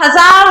1000,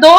2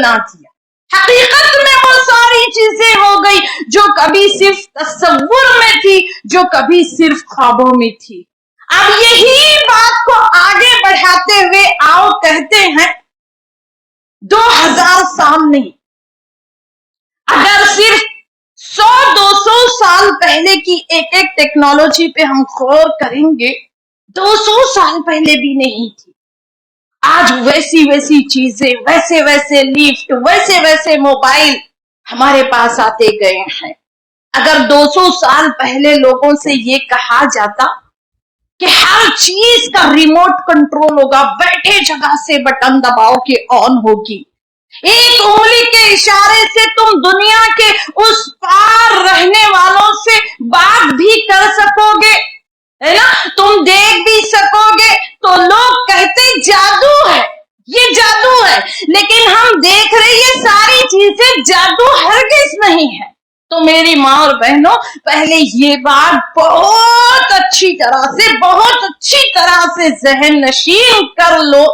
بنا دیا. حقیقت میں وہ ساری چیزیں ہو گئی جو کبھی صرف تصور میں تھی, جو کبھی صرف خوابوں میں تھی. اب یہی بات کو آگے بڑھاتے ہوئے آؤ کہتے ہیں 2000 سال نہیں, اگر صرف 100-200 سال پہلے کی ایک ایک ٹیکنالوجی پہ ہم غور کریں گے, 200 سال پہلے بھی نہیں تھی. آج ویسی ویسی چیزیں, ویسے ویسے لفٹ, ویسے ویسے موبائل ہمارے پاس آتے گئے ہیں. اگر 200 سال پہلے لوگوں سے یہ کہا جاتا کہ ہر چیز کا ریموٹ کنٹرول ہوگا, بیٹھے جگہ سے بٹن دباؤ کہ آن ہوگی, ایک انگلی کے اشارے سے تم دنیا کے اس پار رہنے والوں سے بات بھی کر سکو گے, ہے نا, تم دیکھ بھی سکو گے, تو لوگ کہتے جادو ہے, یہ جادو ہے. لیکن ہم دیکھ رہے یہ ساری چیزیں جادو ہرگز نہیں ہے. تو میری ماں اور بہنوں, پہلے یہ بات بہت اچھی طرح سے ذہن نشین کر لو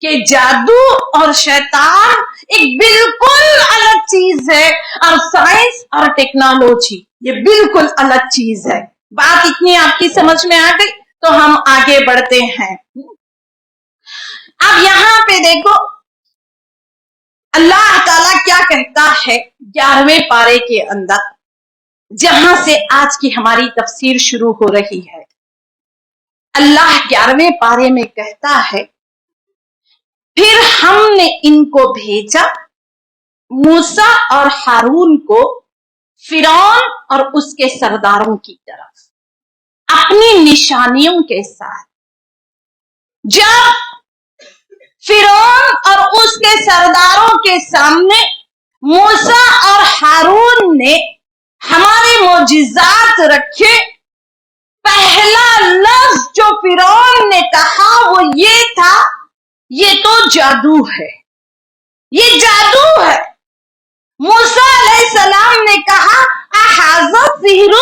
کہ جادو اور شیطان ایک بالکل الگ چیز ہے, اور سائنس اور ٹیکنالوجی یہ بالکل الگ چیز ہے. بات اتنی آپ کی سمجھ میں آ گئی تو ہم آگے بڑھتے ہیں. اب یہاں پہ دیکھو اللہ تعالیٰ کیا کہتا ہے 11ویں پارے کے اندر, جہاں سے آج کی ہماری تفسیر شروع ہو رہی ہے. اللہ 11ویں پارے میں کہتا ہے, پھر ہم نے ان کو بھیجا موسیٰ اور ہارون کو فرعون اور اس کے سرداروں کی طرف اپنی نشانیوں کے ساتھ. جب فرعون اور اس کے سرداروں کے سامنے موسیٰ اور ہارون نے ہمارے معجزات رکھے, پہلا لفظ جو فرعون نے کہا وہ یہ تھا, یہ تو جادو ہے, یہ جادو ہے. موسیٰ علیہ السلام نے کہا اہذا سحر,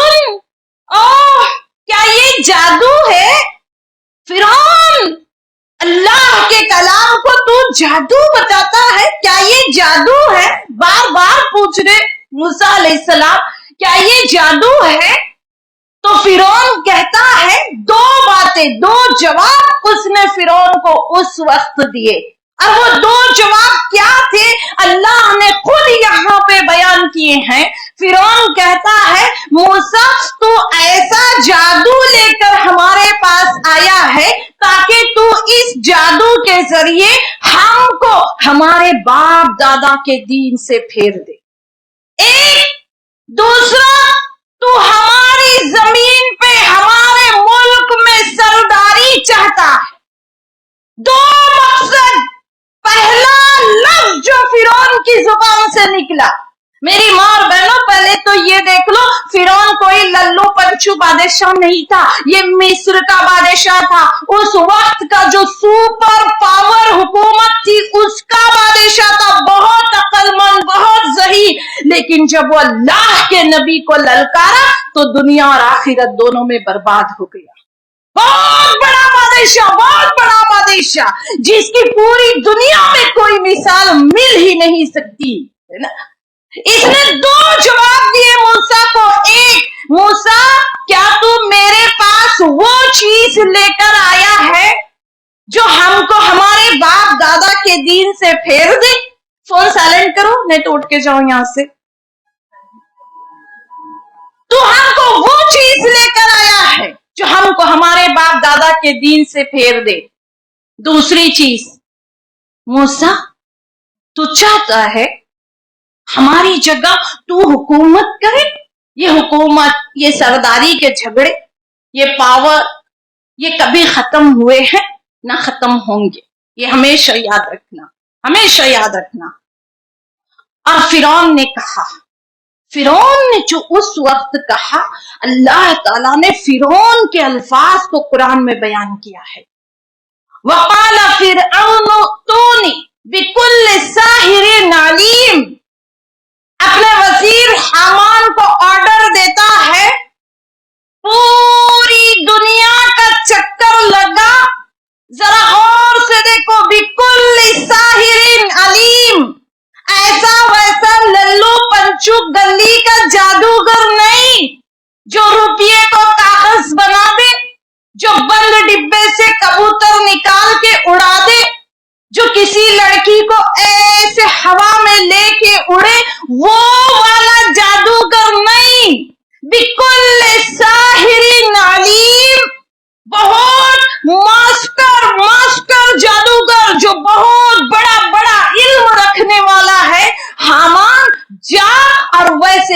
اوہ کیا یہ جادو ہے؟ فرعون, اللہ کے کلام کو تو جادو بتاتا ہے, کیا یہ جادو ہے؟ بار بار پوچھ رہے موسیٰ علیہ السلام کیا یہ جادو ہے؟ تو فرعون کہتا ہے دو باتیں, دو جواب اس نے فرعون کو اس وقت دیے, اور وہ دو جواب کیا تھے اللہ نے خود یہاں پہ بیان کیے ہیں. فرعون کہتا ہے موسیٰ تو ایسا جادو لے کر ہمارے پاس آیا ہے تاکہ تو اس جادو کے ذریعے ہم کو ہمارے باپ دادا کے دین سے پھیر دے. ایک دوسرا, تو ہماری زمین پہ ہمارے ملک میں سرداری چاہتا ہے. دو مقصد. پہلا لفظ جو فرعون کی زبان سے نکلا, میری ماں اور بہنوں پہلے تو یہ دیکھ لو فرعون کوئی للو پنچو بادشاہ نہیں تھا, یہ مصر کا بادشاہ تھا. اس وقت کا جو سپر پاور حکومت تھی اس کا بادشاہ تھا, بہت عقل مند, بہت ذہین. لیکن جب وہ اللہ کے نبی کو للکارا تو دنیا اور آخرت دونوں میں برباد ہو گیا. بہت بڑا بادشاہ, بہت بڑا بادشاہ جس کی پوری دنیا میں کوئی مثال مل ہی نہیں سکتی, ہے نا. اس نے دو جواب دیے موسیٰ کو. ایک, موسیٰ کیا تو میرے پاس وہ چیز لے کر آیا ہے جو ہم کو ہمارے باپ دادا کے دین سے پھیر دے؟ فون سائلنٹ کرو نہیں تو اٹھ کے جاؤ یہاں سے. تو ہم کو وہ چیز لے کر آیا ہے جو ہم کو ہمارے باپ دادا کے دین سے پھیر دے. دوسری چیز, موسیٰ تو چاہتا ہے ہماری جگہ تو حکومت کرے. یہ حکومت, یہ سرداری کے جھگڑے, یہ پاور, یہ کبھی ختم ہوئے ہیں نہ ختم ہوں گے, یہ ہمیشہ یاد رکھنا, ہمیشہ یاد رکھنا. اور فرعون نے کہا, فرعون نے جو اس وقت کہا, اللہ تعالیٰ نے فرعون کے الفاظ کو قرآن میں بیان کیا ہے. وَقَالَ فِرْعَوْنُ ائْتُونِي بِكُلِّ سَاحِرٍ عَلِيمٍ. اپنے وزیر حامان کو آرڈر دیتا ہے, پوری دنیا کا چکر لگا, ذرا غور سے دیکھو, بِكُلِّ سَاحِرٍ عَلِيمٍ,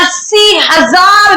80,000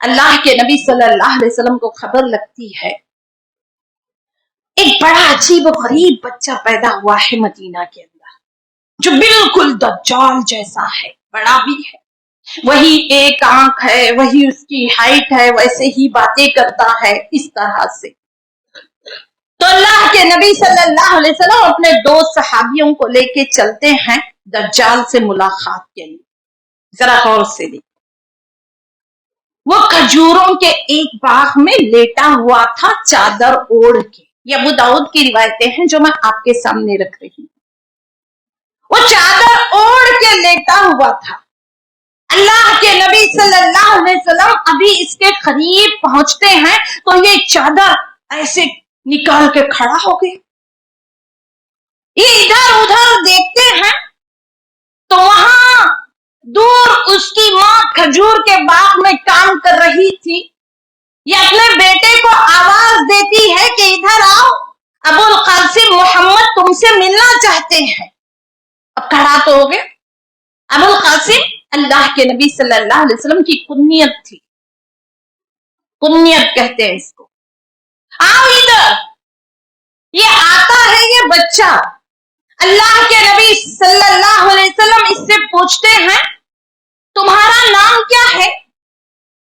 اللہ کے نبی صلی اللہ علیہ وسلم کو خبر لگتی ہے ایک بڑا عجیب و غریب بچہ پیدا ہوا ہے مدینہ کے اندر، جو بالکل دجال جیسا ہے، بڑا بھی ہے، وہی ایک آنکھ ہے، وہی اس کی ہائٹ ہے، ویسے ہی باتیں کرتا ہے، اس طرح سے۔ تو اللہ کے نبی صلی اللہ علیہ وسلم اپنے دو صحابیوں کو لے کے چلتے ہیں دجال سے ملاقات کے لیے۔ ذرا غور سے دیکھ، وہ کھجوروں کے ایک باغ میں لیٹا ہوا تھا چادر اوڑھ کے۔ یہ ابو داؤد کی روایتیں ہیں جو میں آپ کے سامنے رکھ رہی ہوں۔ وہ چادر اوڑھ کے لیٹا ہوا تھا۔ اللہ کے نبی صلی اللہ علیہ وسلم ابھی اس کے قریب پہنچتے ہیں تو یہ چادر ایسے نکال کے کھڑا ہو گئی۔ یہ ادھر ادھر دیکھتے ہیں تو وہاں دور اس کی ماں کھجور کے باغ میں کام کر رہی تھی۔ یہ اپنے بیٹے کو آواز دیتی ہے کہ ادھر آؤ، ابو القاسم محمد تم سے ملنا چاہتے ہیں۔ اب کھڑا تو ہو گیا۔ ابو القاسم اللہ کے نبی صلی اللہ علیہ وسلم کی کنیت تھی، کنیت کہتے ہیں اس کو۔ آؤ ادھر۔ یہ آتا ہے یہ بچہ، اللہ کے نبی صلی اللہ علیہ وسلم اس سے پوچھتے ہیں تمہارا نام کیا ہے؟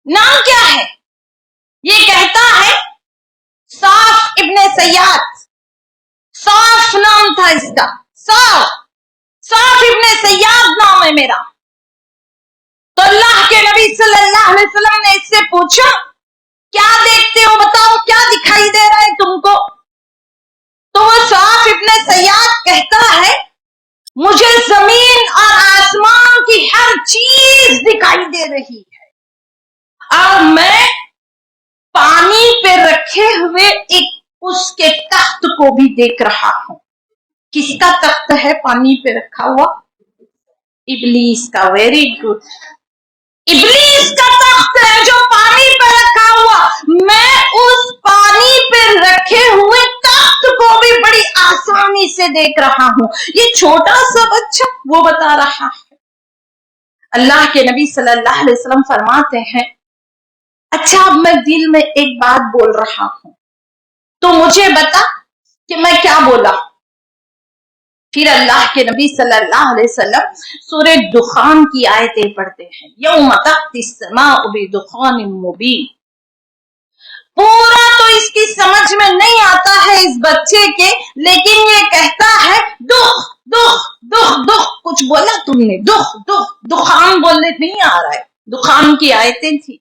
نام کیا ہے؟ یہ کہتا ہے صاف ابن سیاد، صاف نام تھا اس کا، صاف ابن سیاد نام ہے میرا۔ تو اللہ کے نبی صلی اللہ علیہ وسلم نے اس سے پوچھا کیا دیکھتے ہو، بتاؤ کیا دکھائی دے رہا ہے تم کو؟ تو وہ صاف ابن سیاد کہتا ہے مجھے زمین اور آسمان کی ہر چیز دکھائی دے رہی ہے، اور میں پانی پہ رکھے ہوئے ایک اس کے تخت کو بھی دیکھ رہا ہوں۔ کس کا تخت ہے پانی پہ رکھا ہوا؟ ابلیس کا۔ ویری گڈ، ابلیس کا تخت ہے جو پانی پہ رکھا ہوا۔ میں اس پانی پہ رکھے ہوئے تخت کو بھی بڑی آسانی سے دیکھ رہا ہوں۔ یہ چھوٹا سا بچہ وہ بتا رہا ہے۔ اللہ کے نبی صلی اللہ علیہ وسلم فرماتے ہیں اچھا اب میں دل میں ایک بات بول رہا ہوں تو مجھے بتا کہ میں کیا بولا۔ پھر اللہ کے نبی صلی اللہ علیہ وسلم سورہ دخان کی آیتیں پڑھتے ہیں، یوم تأتی السماء بدخان مبین۔ پورا تو اس کی سمجھ میں نہیں آتا ہے اس بچے کے، لیکن یہ کہتا ہے دخ دخ دخ دخ۔ کچھ بولا تم نے؟ دخ دخ، دخان بولنے نہیں آ رہا ہے، دخان کی آیتیں تھی۔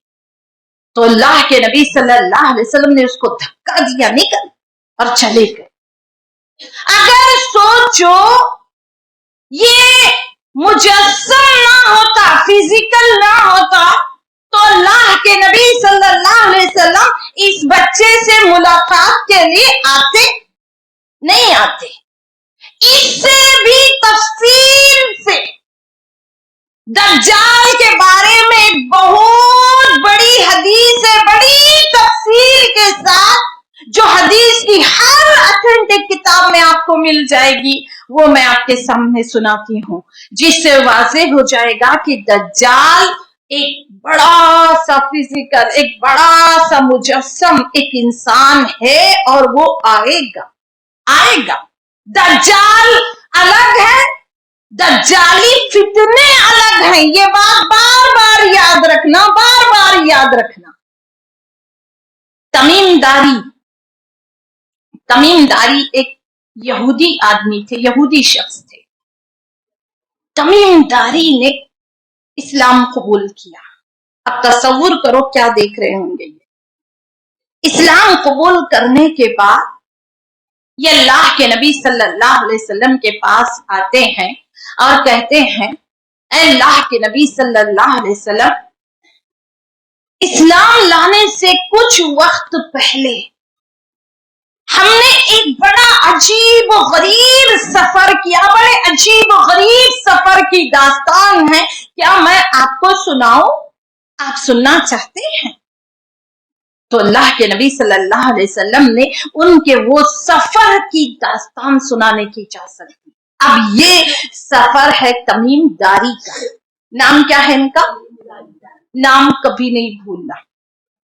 تو اللہ کے نبی صلی اللہ علیہ وسلم نے اس کو دھکا دیا نکل اور چلے گئے۔ اگر سوچو یہ مجسم نہ ہوتا، فزیکل نہ ہوتا تو اللہ کے نبی صلی اللہ علیہ وسلم اس بچے سے ملاقات کے لیے آتے نہیں آتے۔ اس سے بھی تفصیل سے دجال کے بارے میں ایک بہت بڑی حدیث ہے، بڑی تفصیل کے ساتھ، جو حدیث کی ہر اتھینٹک کتاب میں آپ کو مل جائے گی، وہ میں آپ کے سامنے سناتی ہوں، جس سے واضح ہو جائے گا کہ دجال ایک بڑا سا فزیکل، ایک بڑا سا مجسم، ایک انسان ہے اور وہ آئے گا۔ دجال الگ ہے، دجالی فتنے الگ ہیں۔ یہ بات بار بار یاد رکھنا، بار بار یاد رکھنا۔ تمیم داری ایک یہودی آدمی تھے، یہودی شخص تھے۔ تمیم داری نے اسلام قبول کیا۔ اب تصور کرو کیا دیکھ رہے ہوں گے۔ اسلام قبول کرنے کے بعد یہ اللہ کے نبی صلی اللہ علیہ وسلم کے پاس آتے ہیں اور کہتے ہیں اے اللہ کے نبی صلی اللہ علیہ وسلم، اسلام لانے سے کچھ وقت پہلے ہم نے ایک بڑا عجیب و غریب سفر کیا، بڑے عجیب و غریب سفر کی داستان ہے، کیا میں آپ کو سناؤں؟ آپ سننا چاہتے ہیں؟ تو اللہ کے نبی صلی اللہ علیہ وسلم نے ان کے وہ سفر کی داستان سنانے کی اجازت دی۔ اب یہ سفر ہے تمیم داری کا۔ نام کیا ہے ان کا؟ نام کبھی نہیں بھولنا۔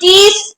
30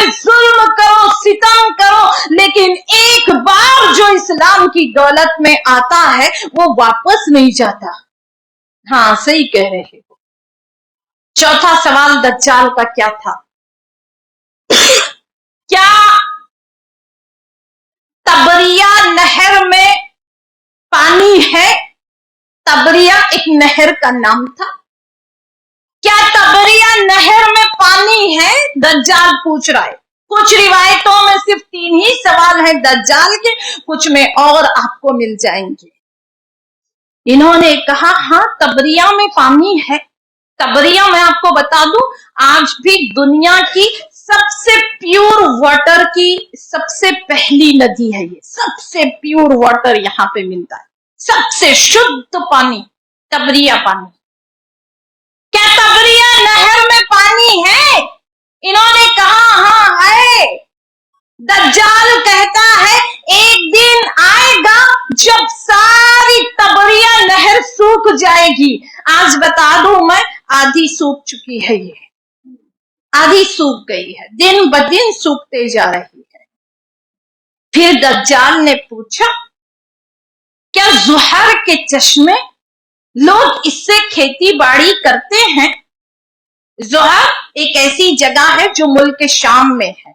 پہ ظلم کرو، ستم کرو، لیکن ایک بار جو اسلام کی دولت میں آتا ہے وہ واپس نہیں جاتا۔ ہاں صحیح کہہ رہے ہو۔ چوتھا سوال دجال کا کیا تھا؟ کیا تبریہ نہر میں پانی ہے؟ تبریہ ایک نہر کا نام تھا۔ کیا تبریہ نہر میں پانی ہے؟ دجال پوچھ رہا ہے۔ کچھ روایتوں میں صرف 3 ہی سوال ہیں دجال کے، کچھ میں اور آپ کو مل جائیں گے۔ انہوں نے کہا ہاں تبریہ میں پانی ہے۔ تبریہ میں آپ کو بتا دوں آج بھی دنیا کی سب سے پیور واٹر کی سب سے پہلی ندی ہے، یہ سب سے پیور واٹر یہاں پہ ملتا ہے، سب سے شدھ پانی تبریہ پانی۔ کیا تبریہ نہر میں پانی ہے؟ انہوں نے کہا ہاں ہے۔ دجال کہتا ہے ایک دن آئے گا جب ساری تبریہ نہر سوکھ جائے گی۔ آج بتا دوں میں آدھی سوکھ چکی ہے، یہ آدھی سوکھ گئی ہے، دن بدن سوکھتے جا رہی ہے۔ پھر دجال نے پوچھا کیا زحر کے چشمے لوگ اس سے کھیتی باڑی کرتے ہیں؟ زحر ایک ایسی جگہ ہے جو ملک شام میں ہے،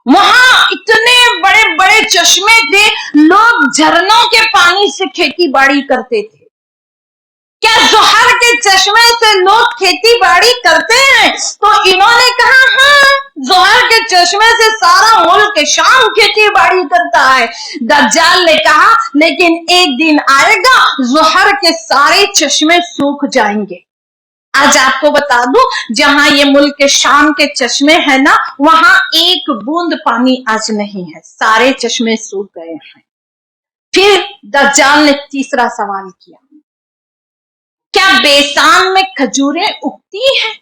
وہاں اتنے بڑے بڑے چشمے تھے، لوگ جھرنوں کے پانی سے کھیتی باڑی کرتے تھے۔ کیا زحر کے چشمے سے لوگ کھیتی باڑی کرتے ہیں؟ تو انہوں نے کہا ہاں زحر کے چشمے سے سارا ملک شام کھیتی باڑی کرتا ہے۔ دجال نے کہا لیکن ایک دن آئے گا زحر کے سارے چشمے سوکھ جائیں گے۔ آج آپ کو بتا دوں جہاں یہ ملک شام کے چشمے ہیں نا، وہاں ایک بوند پانی آج نہیں ہے، سارے چشمے سوکھ گئے ہیں۔ پھر دجال نے تیسرا سوال کیا کیا بیسان میں کھجوریں اگتی ہیں؟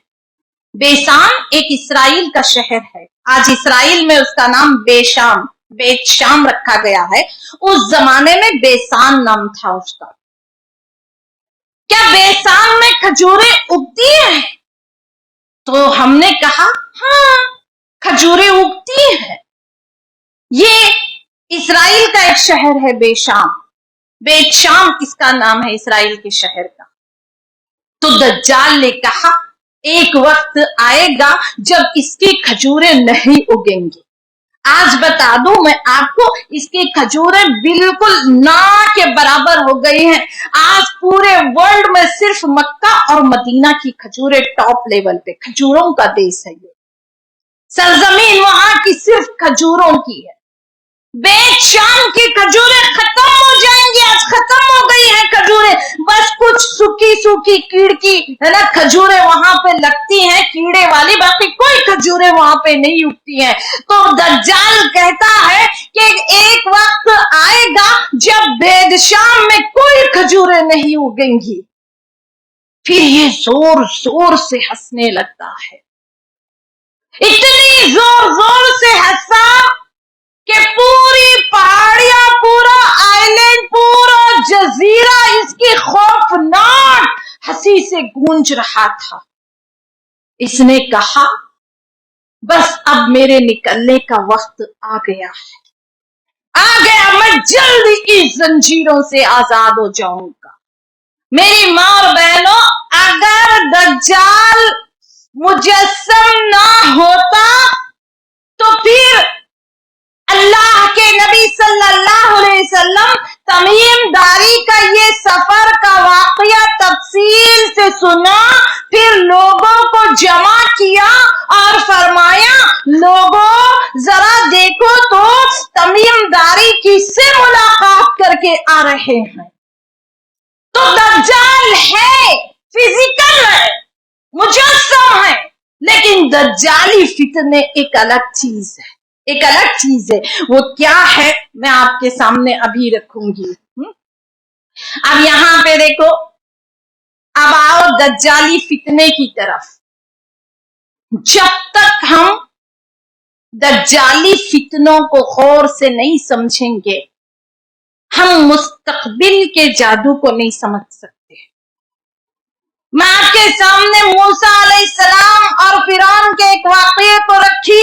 بیسان ایک اسرائیل کا شہر ہے، آج اسرائیل میں اس کا نام بیت شام رکھا گیا ہے، اس زمانے میں بیسان نام تھا اس کا۔ کیا بیسان میں کھجوریں اگتی ہیں؟ تو ہم نے کہا ہاں کھجوریں اگتی ہیں۔ یہ اسرائیل کا ایک شہر ہے بیت شام اس کا نام ہے اسرائیل کے شہر کا۔ تو دجال نے کہا ایک وقت آئے گا جب اس کی کھجوریں نہیں اگیں گی۔ آج بتا دوں میں آپ کو اس کی کھجوریں بالکل نہ کے برابر ہو گئی ہیں۔ آج پورے ورلڈ میں صرف مکہ اور مدینہ کی کھجوریں ٹاپ لیول پہ، کھجوروں کا دیش ہے یہ، سرزمین وہاں کی صرف کھجوروں کی ہے۔ بیت شام کی کھجوریں ختم ہو جائیں گی، آج ختم ہو گئی ہیں کھجوریں، بس کچھ سوکھی کیڑکی ہے نا کھجوریں وہاں پہ لگتی ہیں کیڑے والی، باقی کوئی کھجوریں وہاں پہ نہیں اگتی ہیں۔ تو دجال کہتا ہے کہ ایک وقت آئے گا جب بیت شام میں کوئی کھجوریں نہیں اگیں گی۔ پھر یہ زور زور سے ہنسنے لگتا ہے، اتنی زور سے ہنسا کہ پوری پہاڑیاں، پورا آئلینڈ، پورا جزیرہ اس کی خوفناک ہنسی سے گونج رہا تھا۔ اس نے کہا بس اب میرے نکلنے کا وقت آ گیا ہے، میں جلدی اس زنجیروں سے آزاد ہو جاؤں گا۔ میری ماں اور بہنوں، اگر دجال مجسم نہ ہوتا تو پھر اللہ کے نبی صلی اللہ علیہ وسلم تمیم داری کا یہ سفر کا واقعہ تفصیل سے سنا، پھر لوگوں کو جمع کیا اور فرمایا لوگوں ذرا دیکھو تو تمیم داری کس سے ملاقات کر کے آ رہے ہیں۔ تو دجال ہے، فزیکل ہے، مجسم ہے، لیکن دجالی فتنے ایک الگ چیز ہے، ایک الگ چیز ہے۔ وہ کیا ہے میں آپ کے سامنے ابھی رکھوں گی۔ اب یہاں پہ دیکھو، اب آؤ دجالی فتنے کی طرف۔ جب تک ہم دجالی فتنوں کو غور سے نہیں سمجھیں گے ہم مستقبل کے جادو کو نہیں سمجھ سکتے۔ میں آپ کے سامنے موسیٰ علیہ السلام اور فرعون کے ایک واقعے کو رکھی،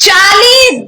40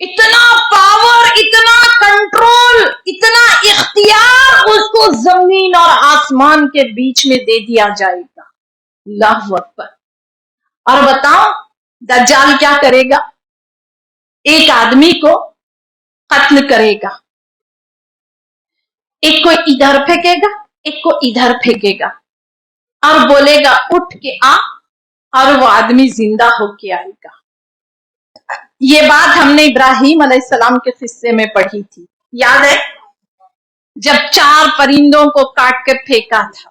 اتنا پاور، اتنا کنٹرول، اتنا اختیار اس کو زمین اور آسمان کے بیچ میں دے دیا جائے گا. اللہ اکبر. اور بتاؤ دجال کیا کرے گا؟ ایک آدمی کو قتل کرے گا، ایک کو ادھر پھینکے گا، ایک کو ادھر پھینکے گا، اور بولے گا اٹھ کے آ، اور وہ آدمی زندہ ہو کے آئے گا. یہ بات ہم نے ابراہیم علیہ السلام کے قصے میں پڑھی تھی، یاد ہے؟ جب 4 پرندوں کو کاٹ کر پھینکا تھا.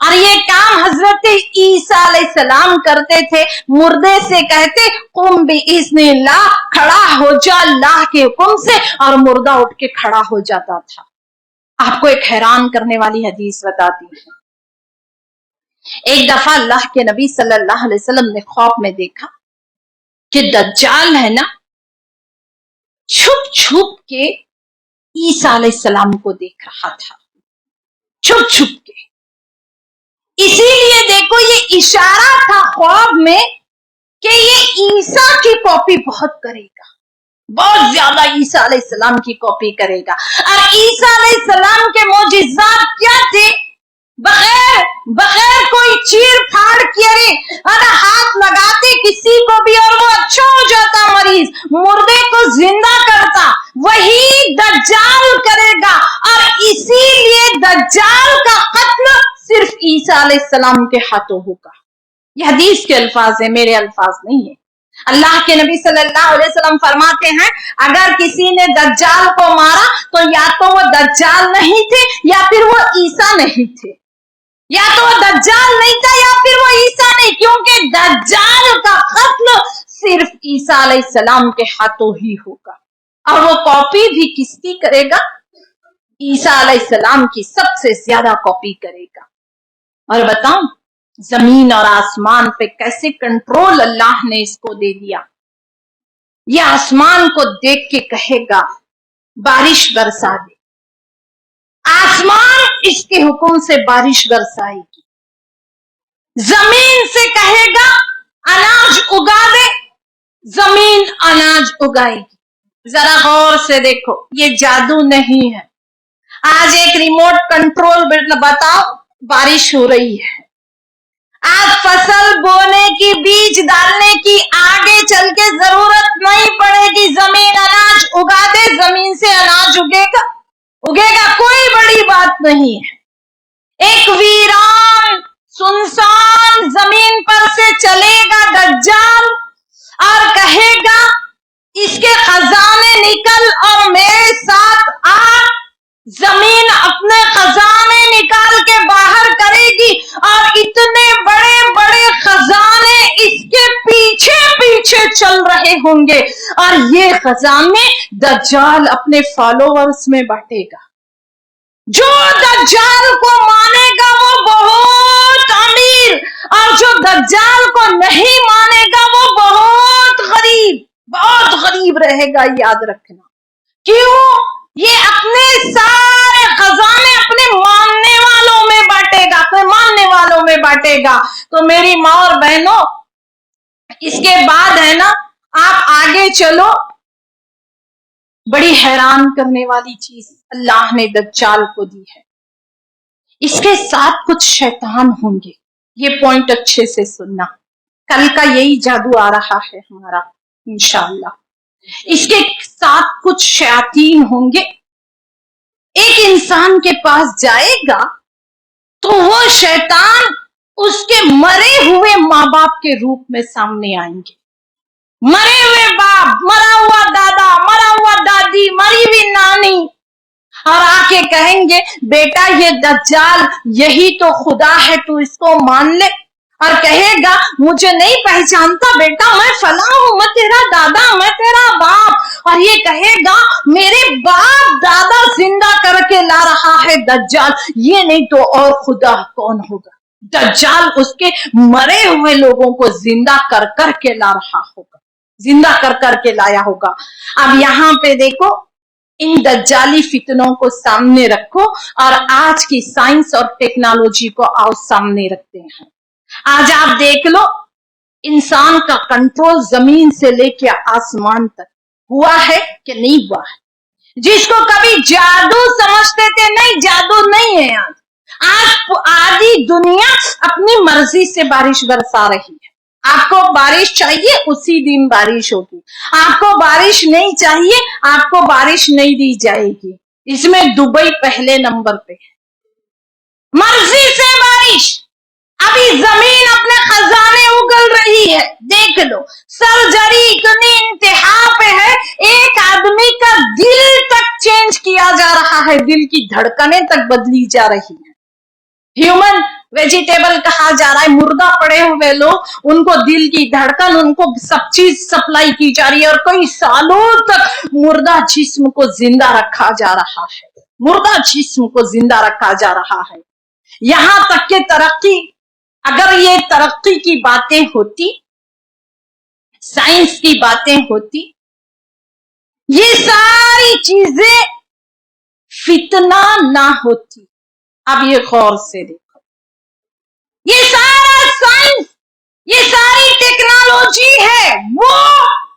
اور یہ کام حضرت عیسیٰ علیہ السلام کرتے تھے. مردے سے کہتے قم باذن اللہ، کھڑا ہو جا اللہ کے حکم سے، اور مردہ اٹھ کے کھڑا ہو جاتا تھا. آپ کو ایک حیران کرنے والی حدیث بتاتی ہوں. ایک دفعہ اللہ کے نبی صلی اللہ علیہ وسلم نے خواب میں دیکھا کہ دجال ہے نا، چھپ چھپ کے عیسیٰ علیہ السلام کو دیکھ رہا تھا، چھپ چھپ کے. اسی لیے دیکھو یہ اشارہ تھا خواب میں کہ یہ عیسیٰ کی کاپی بہت کرے گا، بہت زیادہ عیسیٰ علیہ السلام کی کاپی کرے گا. اور عیسیٰ علیہ السلام کے معجزات کیا تھے؟ بغیر کوئی چیر پھاڑ کیے ہاتھ لگاتے کسی کو بھی اور وہ اچھا ہو جاتا، مریض مردے کو زندہ کرتا. وہی دجال کرے گا، اور اسی لیے دجال کا قتل صرف عیسیٰ علیہ السلام کے ہاتھوں ہوگا. یہ حدیث کے الفاظ ہیں، میرے الفاظ نہیں ہیں. اللہ کے نبی صلی اللہ علیہ وسلم فرماتے ہیں اگر کسی نے دجال کو مارا تو یا تو وہ دجال نہیں تھے یا پھر وہ عیسیٰ نہیں تھے، یا تو وہ دجال نہیں تھا یا پھر وہ عیسیٰ نہیں، کیونکہ دجال کا قتل صرف عیسیٰ علیہ السلام کے ہاتھوں ہی ہوگا. اور وہ کاپی بھی کس کی کرے گا؟ عیسیٰ علیہ السلام کی سب سے زیادہ کاپی کرے گا. اور بتاؤں زمین اور آسمان پہ کیسے کنٹرول اللہ نے اس کو دے دیا. یہ آسمان کو دیکھ کے کہے گا بارش برسا دے، آسمان اس کے حکم سے بارش برسائے گی. زمین سے کہے گا اناج اگا دے، زمین اناج اگائے گی. ذرا غور سے دیکھو، یہ جادو نہیں ہے. آج ایک ریموٹ کنٹرول بتاؤ بارش ہو رہی ہے. آج فصل بونے کی، بیج ڈالنے کی آگے چل کے ضرورت نہیں پڑے گی. زمین اناج اگا دے، زمین سے اناج اگے گا، کوئی بڑی بات نہیں ہے. ایک ویران سنسان زمین پر سے چلے گا دجال اور کہے گا اس کے خزانے نکل اور میرے ساتھ آ. زمین اپنے خزانے نکال کے باہر کرے گی اور اتنے بڑے بڑے خزانے اس کے پیچھے پیچھے چل رہے ہوں گے، اور یہ خزانے دجال اپنے فالوورز میں بانٹے گا. جو دجال کو مانے گا وہ بہت امیر، اور جو دجال کو نہیں مانے گا وہ بہت غریب رہے گا. یاد رکھنا. کیوں؟ یہ اپنے سارے خزانے اپنے ماننے والوں میں بانٹے گا. تو میری ماں اور بہنوں، اس کے بعد ہے نا آپ آگے چلو، بڑی حیران کرنے والی چیز اللہ نے دجال کو دی ہے. اس کے ساتھ کچھ شیطان ہوں گے. یہ پوائنٹ اچھے سے سننا، کل کا یہی جادو آ رہا ہے ہمارا انشاءاللہ. اس کے ساتھ کچھ شیاطین ہوں گے. ایک انسان کے پاس جائے گا تو وہ شیطان اس کے مرے ہوئے ماں باپ کے روپ میں سامنے آئیں گے. مرے ہوئے باپ، مرا ہوا دادا، مرا ہوا دادی، مری ہوئی نانی، اور آ کے کہیں گے بیٹا یہ دجال یہی تو خدا ہے، تو اس کو مان لے. اور کہے گا مجھے نہیں پہچانتا بیٹا، میں فلاں ہوں، میں تیرا دادا، میں تیرا باپ. اور یہ کہے گا میرے باپ دادا زندہ کر کے لا رہا ہے دجال، یہ نہیں تو اور خدا کون ہوگا؟ دجال اس کے مرے ہوئے لوگوں کو زندہ کر کر کے لا رہا ہوگا، زندہ کر کر کے لایا ہوگا. اب یہاں پہ دیکھو، ان دجالی فتنوں کو سامنے رکھو اور آج کی سائنس اور ٹیکنالوجی کو آؤ سامنے رکھتے ہیں. آج آپ دیکھ لو، انسان کا کنٹرول زمین سے لے کے آسمان تک ہوا ہے کہ نہیں ہوا ہے. جس کو کبھی جادو سمجھتے تھے, نہیں جادو نہیں ہے. آج آدھی دنیا اپنی مرضی سے بارش برسا رہی ہے. آپ کو بارش چاہیے اسی دن بارش ہوگی, آپ کو بارش نہیں چاہیے آپ کو بارش نہیں دی جائے گی. اس میں دبئی پہلے نمبر پہ ہے. مرضی سے بارش. ابھی زمین اپنے خزانے اگل رہی ہے, دیکھ لو. سرجری اتنی انتہا پہ ہے, ایک آدمی کا دل تک چینج کیا جا رہا ہے, دل کی دھڑکنیں تک بدلی جا رہی ہیں. ہیومن ویجیٹیبل کہا جا رہا ہے, مردہ پڑے ہوئے لوگ, ان کو دل کی دھڑکن, ان کو سب چیز سپلائی کی جا رہی ہے, اور کئی سالوں تک مردہ جسم کو زندہ رکھا جا رہا ہے. مردہ جسم کو زندہ رکھا جا رہا ہے. یہاں تک کہ ترقی, اگر یہ ترقی کی باتیں ہوتی, سائنس کی باتیں ہوتی, یہ ساری چیزیں فتنہ نہ ہوتی. اب یہ غور سے دیکھو, یہ سارا سائنس, یہ ساری ٹیکنالوجی ہے وہ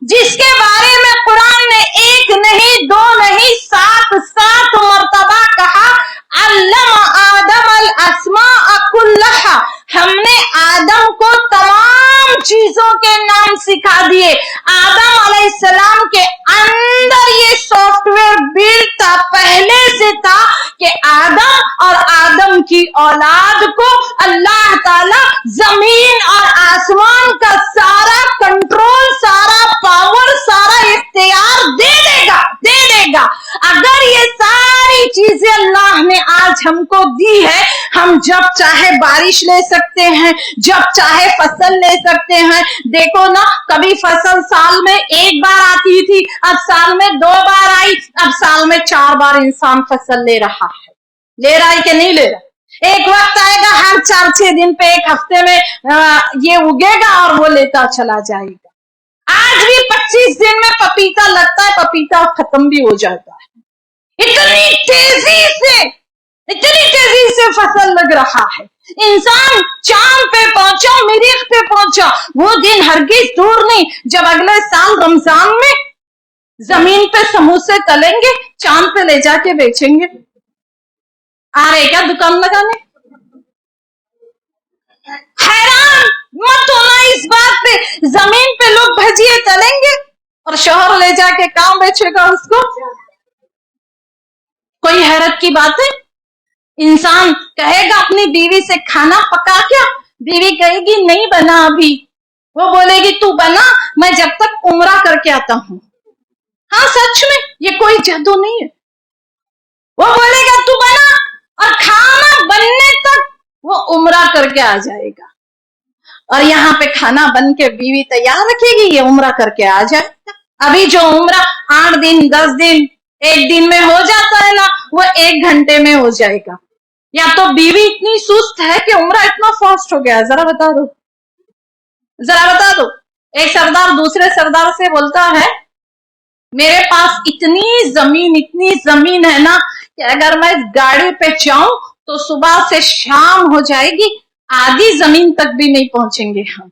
جس کے بارے میں قرآن نے ایک نہیں دو نہیں 7 مرتبہ کہا, علم آدم الاسماء کلہا, ہم نے آدم کو تمام چیزوں کے نام سکھا دیے. آدم علیہ السلام کے اندر یہ سافٹ ویئر بلڈ تھا, پہلے سے تھا, کہ آدم اور آدم کی اولاد کو اللہ تعالی زمین اور آسمان کا سارا کنٹرول, سارا پاور, سارا اختیار دے دے گا. اگر یہ ساری چیزیں اللہ نے آج ہم کو دی ہے, ہم جب چاہے بارش لے سکتے ہیں, جب چاہے فصل لے سکتے ہیں. دیکھو نا, کبھی فصل سال میں 1 بار آتی تھی, اب سال میں 2 بار آئی, اب سال میں 4 بار انسان فصل لے رہا ہے. لے رہا ہے کہ نہیں لے رہا؟ ایک وقت آئے گا ہر 4-6 دن پہ, ایک ہفتے میں یہ اگے گا اور وہ لیتا چلا جائے گا. آج بھی 25 دن میں پپیتا لگتا ہے, پپیتا ختم بھی ہو جاتا ہے. اتنی تیزی سے فصل لگ رہا ہے. انسان چاند پہ پہنچا, مریخ پہ پہنچا. وہ دن ہرگز دور نہیں جب اگلے سال رمضان میں زمین پہ سموسے تلیں گے, چاند پہ لے جا کے بیچیں گے. آ رہے کیا دکان لگانے؟ حیران مت ہونا اس بات پہ, زمین پہ لوگ بھجیے تلیں گے اور شوہر لے جا کے کام بیچے گا اس کو. کوئی حیرت کی بات ہے؟ انسان کہے گا اپنی بیوی سے کھانا پکا کیا, بیوی کہے گی نہیں بنا ابھی. وہ بولے گی تو بنا, میں جب تک عمرہ کر کے آتا ہوں. ہاں سچ میں یہ کوئی جادو نہیں ہے. وہ بولے گا تو بنا, اور کھانا بننے تک وہ عمرہ کر کے آ جائے گا. اور یہاں پہ کھانا بن کے بیوی تیار رکھے گی, یہ عمرہ کر کے آ جائے گا. ابھی جو عمرہ 8 دن 10 دن 1 دن میں ہو جاتا ہے نا, وہ 1 گھنٹے میں ہو جائے گا. یا تو بیوی اتنی سست ہے کہ عمرہ اتنا فاسٹ ہو گیا. ذرا بتا دو, ذرا بتا دو. ایک سردار دوسرے سردار سے بولتا ہے, میرے پاس اتنی زمین ہے نا کہ اگر میں گاڑی پہ جاؤں تو صبح سے شام ہو جائے گی, آدھی زمین تک بھی نہیں پہنچیں گے ہم.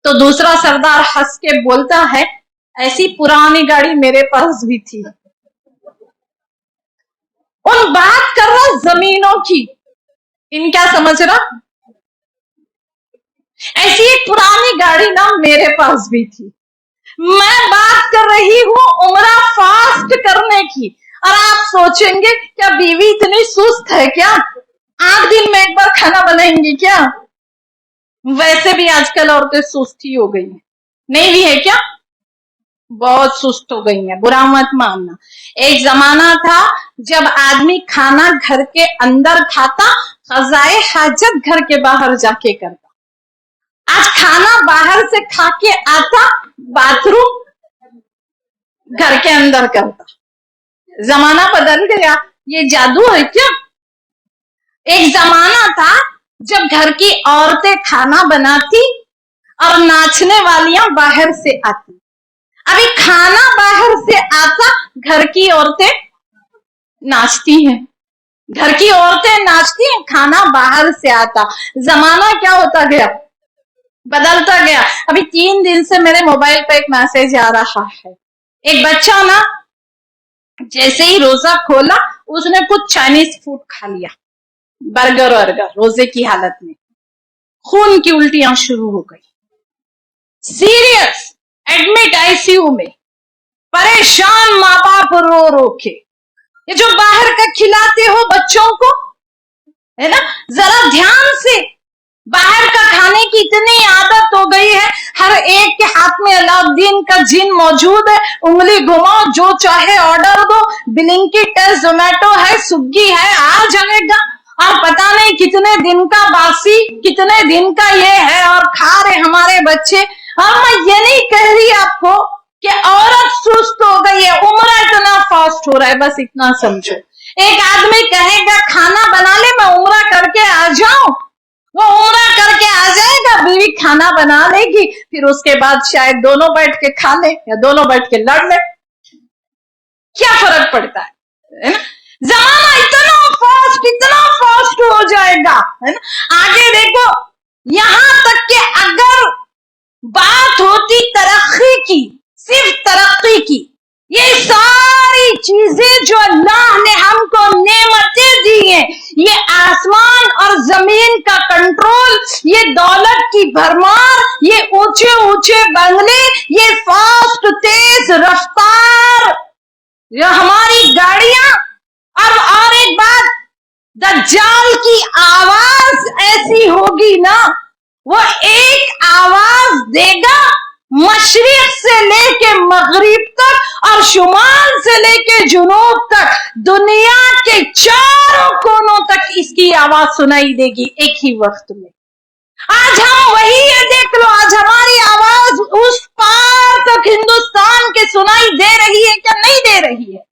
تو دوسرا سردار ہنس کے بولتا ہے, ایسی پرانی گاڑی میرے پاس بھی تھی. ان بات کر رہا زمینوں کی, ان کیا سمجھ رہا, ایسی ایک پرانی گاڑی نا میرے پاس بھی تھی. میں بات کر رہی ہوں عمرہ فاسٹ کرنے کی, اور آپ سوچیں گے کیا بیوی اتنی سست ہے کیا, 8 دن میں ایک بار کھانا بنائیں گے کیا؟ ویسے بھی آج کل عورتیں سست ہی ہو گئی ہیں, نہیں بھی ہے کیا؟ بہت سست ہو گئی ہیں, برا مت ماننا. ایک زمانہ تھا جب آدمی کھانا گھر کے اندر کھاتا, قضائے حاجت گھر کے باہر جا کے کرتا. آج کھانا باہر سے کھا کے آتا, باتھ روم گھر کے اندر کرتا. زمانہ بدل گیا, یہ جادو ہے کیا؟ ایک زمانہ تھا جب گھر کی عورتیں کھانا بناتی اور ناچنے والیاں باہر سے آتی. ابھی کھانا باہر سے آتا, گھر کی عورتیں ناچتی ہیں. گھر کی عورتیں ناچتی ہیں, کھانا باہر سے آتا. زمانہ کیا ہوتا گیا, بدلتا گیا. ابھی 3 دن سے میرے موبائل پہ ایک میسج آ رہا ہے, ایک بچہ نا جیسے ہی روزہ کھولا اس نے کچھ چائنیز فوڈ کھا لیا، برگر ورگر، روزے کی حالت میں خون کی الٹیاں شروع ہو گئی، serious, admit I C U میں، پریشان ماں باپ رو رو کے۔ یہ جو باہر کا کھلاتے ہو بچوں کو ہے نا، ذرا دھیان سے، باہر کا کھانے کی اتنی عادت ہو گئی ہے، ہر ایک کے ہاتھ میں علاؤدین کا جن موجود ہے، انگلی گھماؤ جو چاہے آرڈر دو، بلنکٹ ہے، زومیٹو ہے، سویگی ہے، آ جائے گا، اور پتا نہیں کتنے دن کا باسی، کتنے دن کا یہ ہے، اور کھا رہے ہمارے بچے۔ اور میں یہ نہیں کہہ رہی آپ کو کہ عورت سست ہو گئی ہے، عمرہ اتنا فاسٹ ہو رہا ہے، بس اتنا سمجھو۔ ایک آدمی کہے گا کھانا بنا لے میں عمرہ کر کے آ جاؤں، وہ عمرہ کر کے آ جائے گا، بیوی کھانا بنا لے گی، پھر اس کے بعد شاید دونوں بیٹھ کے کھا لیں یا دونوں بیٹھ کے لڑ لیں، کیا فرق پڑتا ہے نا؟ زمانہ اتنا فاسٹ ہو جائے گا ہے نا۔ آگے دیکھو، یہاں تک کہ اگر بات ہوتی ترقی کی، صرف ترقی کی، یہ ساری چیزیں جو اللہ نے ہم کو نعمتیں دی ہیں، یہ آسمان اور زمین کا کنٹرول، یہ دولت کی بھرمار، یہ اونچے اونچے بنگلے، یہ فاسٹ تیز رفتار، یہ ہماری گاڑیاں، اور ایک بات، دجال کی آواز ایسی ہوگی نا، وہ ایک آواز دے گا مشرق سے لے کے مغرب تک اور شمال سے لے کے جنوب تک، دنیا کے چاروں کونوں تک اس کی آواز سنائی دے گی ایک ہی وقت میں۔ آج ہم وہی ہے، دیکھ لو آج ہماری آواز اس پار تک ہندوستان کے سنائی دے رہی ہے کیا نہیں دے رہی ہے؟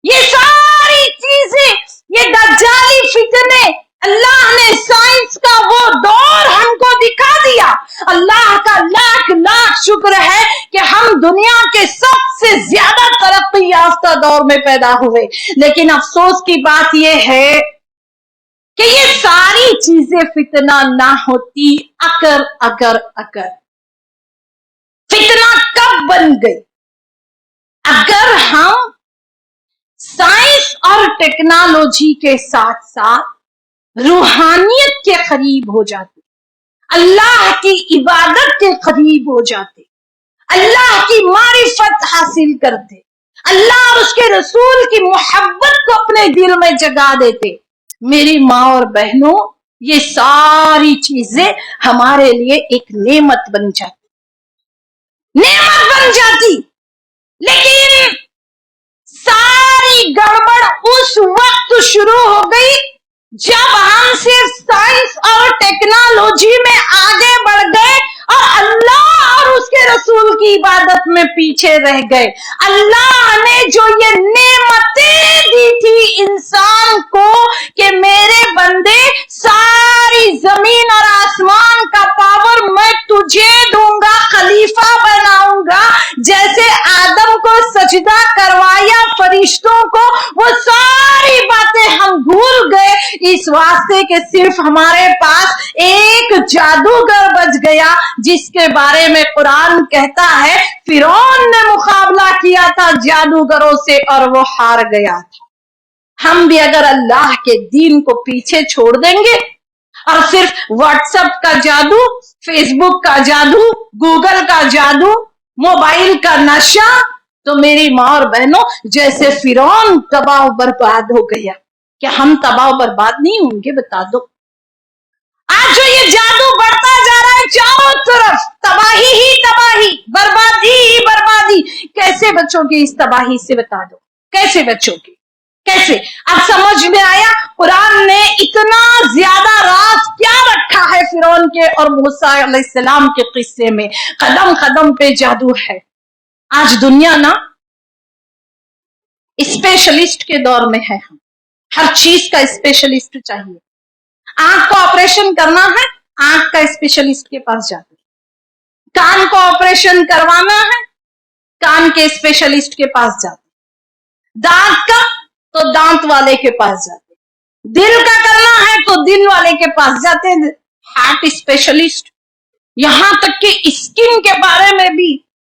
یہ ساری چیزیں، یہ دجالی فتنے، اللہ نے سائنس کا وہ دور ہم کو دکھا دیا۔ اللہ کا لاکھ لاکھ شکر ہے کہ ہم دنیا کے سب سے زیادہ ترقی یافتہ دور میں پیدا ہوئے، لیکن افسوس کی بات یہ ہے کہ یہ ساری چیزیں فتنہ نہ ہوتی اگر فتنہ کب بن گئی؟ اگر ہم سائنس اور ٹیکنالوجی کے ساتھ ساتھ روحانیت کے قریب ہو جاتے، اللہ کی عبادت کے قریب ہو جاتے، اللہ کی معرفت حاصل کرتے، اللہ اور اس کے رسول کی محبت کو اپنے دل میں جگا دیتے۔ میری ماں اور بہنوں، یہ ساری چیزیں ہمارے لیے ایک نعمت بن جاتی، لیکن ساری گڑبڑ اس وقت شروع ہو گئی جب ہم صرف سائنس اور ٹیکنالوجی میں آگے بڑھ گئے اور اللہ اور اس کے رسول کی عبادت میں پیچھے رہ گئے۔ اللہ نے جو یہ نعمتیں دی تھی انسان کو کہ میرے بندے ساری زمین اور آسمان کا پاور میں تجھے دوں گا، خلیفہ بناؤں گا، جیسے آدم کو سجدہ کروایا فرشتوں کو، وہ ساری باتیں ہم بھول گئے اس واسطے کہ صرف ہمارے پاس ایک جادوگر بچ گیا جس کے بارے میں قرآن کہتا ہے فرعون نے مقابلہ کیا تھا جادوگروں سے اور وہ ہار گیا تھا۔ ہم بھی اگر اللہ کے دین کو پیچھے چھوڑ دیں گے اور صرف واٹس ایپ کا جادو، فیس بک کا جادو، گوگل کا جادو، موبائل کا نشہ، تو میری ماں اور بہنوں جیسے فرعون تباہ و برباد ہو گیا، کیا ہم تباہ و برباد نہیں ہوں گے؟ بتا دو۔ آج جو یہ جادو بڑھتا جا رہا ہے چاروں طرف، تباہی ہی تباہی، بربادی ہی بربادی، کیسے بچوں کی اس تباہی سے؟ بتا دو کیسے بچوں کی، کیسے؟ اب سمجھ میں آیا قرآن نے اتنا زیادہ راز کیا رکھا ہے فرعون کے اور موسیٰ علیہ السلام کے قصے میں، قدم قدم پہ جادو ہے۔ آج دنیا نا اسپیشلسٹ کے دور میں ہے، ہر چیز کا اسپیشلسٹ چاہیے۔ آنکھ کو آپریشن کرنا ہے، آنکھ کا اسپیشلسٹ کے پاس جاتے، کان کو آپریشن کروانا ہے، کان کے اسپیشلسٹ کے پاس جاتے، دانت کا تو دانت والے کے پاس جاتے، دل کا کرنا ہے تو دل والے کے پاس جاتے، ہارٹ اسپیشلسٹ، یہاں تک کہ اسکن کے بارے میں بھی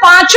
5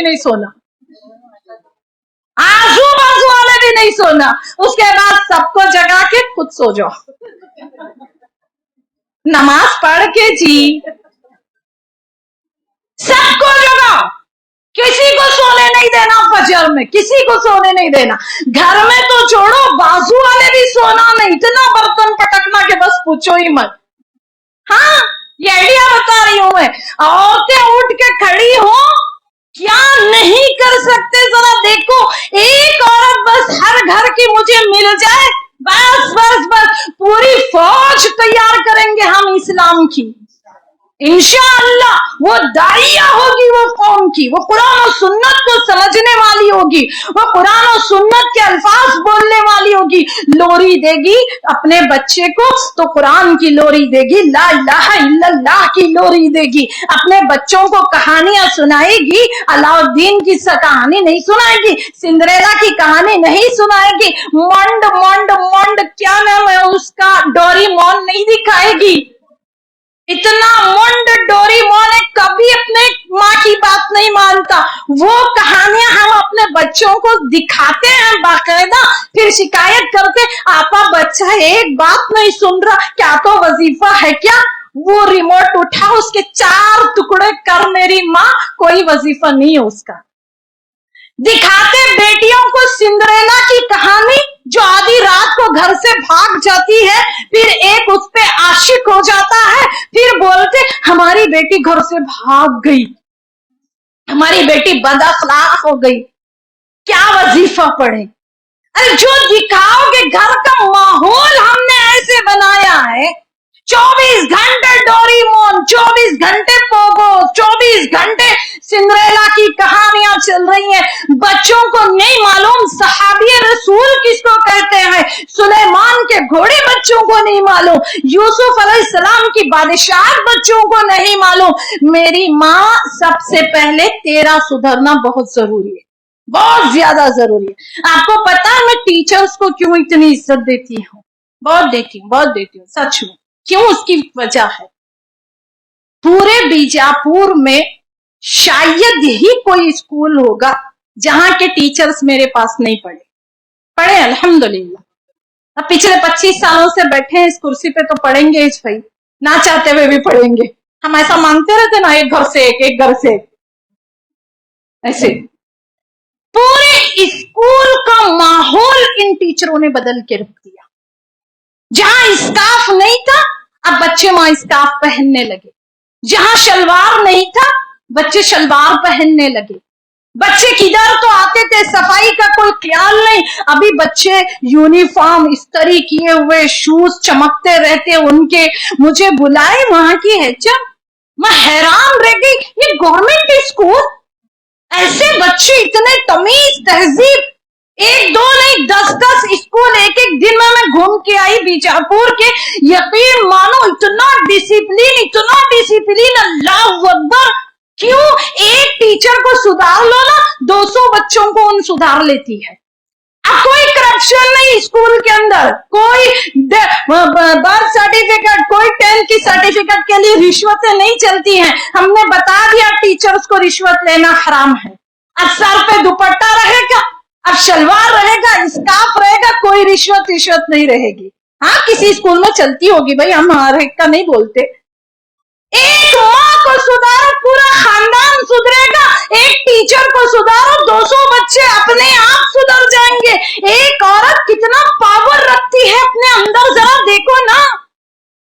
بھی نہیں سونا, آزو بازو والے بھی نہیں سونا. اس کے بعد سب کو جگا کے خود سو جاؤ. نماز پڑھ کے جی سب کو جگاؤ, کسی کو سونے نہیں دینا. فجر میں کسی کو سونے نہیں دینا. گھر میں تو چھوڑو, بازو والے بھی سونا نہیں. اتنا برتن پٹکنا کہ بس پوچھو ہی مت. ہاں یہ آئیڈیا بتا رہی ہوں میں. عورتیں اٹھ کے کھڑی ہو, کیا نہیں کر سکتے ذرا دیکھو. ایک عورت بس ہر گھر کی مجھے مل جائے, بس بس بس پوری فوج تیار کریں گے ہم اسلام کی. انشاءاللہ وہ داعیہ ہوگی وہ قوم کی, وہ قرآن و سنت کو سمجھنے والی ہوگی, وہ قرآن و سنت کے الفاظ بولنے والی ہوگی. لوری دے گی اپنے بچے کو تو قرآن کی لوری دے گی, لا الہ الا اللہ کی لوری دے گی. اپنے بچوں کو کہانیاں سنائے گی, علاؤالدین کی کہانی نہیں سنائے گی, سندریلا کی کہانی نہیں سنائے گی, منڈ منڈ منڈ کیا نام ہے اس کا, ڈوری مون نہیں دکھائے گی. اتنا منڈ ڈوری مون کبھی اپنے ماں کی بات نہیں مانتا. وہ کہانیاں ہم اپنے بچوں کو دکھاتے ہیں باقاعدہ, پھر شکایت کرتے آپا بچہ ایک بات نہیں سن رہا, کیا تو وظیفہ ہے کیا. وہ ریموٹ اٹھا اس کے 4 ٹکڑے کر میری ماں, کوئی وظیفہ نہیں ہے اس کا. دکھاتے بیٹیوں کو سندریلا کی کہانی جو آدھی رات کو گھر سے بھاگ جاتی ہے, پھر ایک اس پہ عاشق ہو جاتا ہے, پھر بولتے ہماری بیٹی گھر سے بھاگ گئی, ہماری بیٹی بد اخلاق ہو گئی. کیا وظیفہ پڑھے. ارے جو دکھاؤ کہ گھر کا ماحول ہم نے ایسے بنایا ہے, 24 گھنٹے ڈوری مون, 24 گھنٹے پوگو, 24 گھنٹے سندریلا کی کہانیاں چل رہی ہیں. بچوں کو نہیں معلوم صحابی رسول کس کو کہتے ہیں, سلیمان کے گھوڑے بچوں کو نہیں معلوم, یوسف علیہ السلام کی بادشاہت بچوں کو نہیں معلوم. میری ماں سب سے پہلے تیرا سدھرنا بہت ضروری ہے, بہت زیادہ ضروری ہے. آپ کو پتا ہے میں ٹیچرز کو کیوں اتنی عزت دیتی ہوں, بہت دیتی ہوں سچ میں. کیوں, اس کی وجہ ہے پورے بیجاپور میں شاید ہی کوئی اسکول ہوگا جہاں کے ٹیچرز میرے پاس نہیں پڑھے الحمدللہ. اب پچھلے 25 سالوں سے بیٹھے ہیں اس کرسی پہ تو پڑھیں گے اس بھائی, نہ چاہتے ہوئے بھی پڑھیں گے. ہم ایسا مانگتے رہتے نا, ایک گھر سے ایک گھر سے ایسے. پورے اسکول کا ماحول ان ٹیچروں نے بدل کے رکھ دیا. جہاں اسکارف نہیں تھا اب بچے وہاں اسکارف پہننے لگے, جہاں شلوار نہیں تھا بچے شلوار پہننے لگے. بچے کدھر تو آتے تھے, صفائی کا کوئی خیال نہیں, ابھی بچے یونیفارم استری کیے ہوئے, شوز چمکتے رہتے ان کے. مجھے بلائے وہاں کی ہیچم, میں حیران رہ گئی, یہ گورنمنٹ اسکول, ایسے بچے اتنے تمیز تہذیب, 1 2 نہیں 10 اسکول ایک دن میں گھوم کے آئی بیجاپور کے. یقین مانو اتنا ڈسپلین, اللہ اکبر. کیوں, ایک ٹیچر کو سدھار لو نا 200 بچوں کو ان سدھار لیتی ہے. اب کوئی کرپشن نہیں اسکول کے اندر, کوئی برتھ سرٹیفکیٹ, کوئی 10th کی سرٹیفکیٹ کے لیے رشوتیں نہیں چلتی ہیں. ہم نے بتا دیا ٹیچرز کو رشوت لینا حرام ہے. اب سر پہ دوپٹہ رہے گا, اب شلوار رہے گا, اسکارف رہے گا, کوئی رشوت نہیں رہے گی. ہاں کسی اسکول میں چلتی ہوگی بھائی, ہم ہر ایک کا نہیں بولتے. ایک ماں کو سدھارو پورا خاندان سدھرے گا, ایک ٹیچر کو سدھارو 200 بچے اپنے آپ سدھر جائیں گے. ایک عورت کتنا پاور رکھتی ہے اپنے اندر, ذرا دیکھو نا,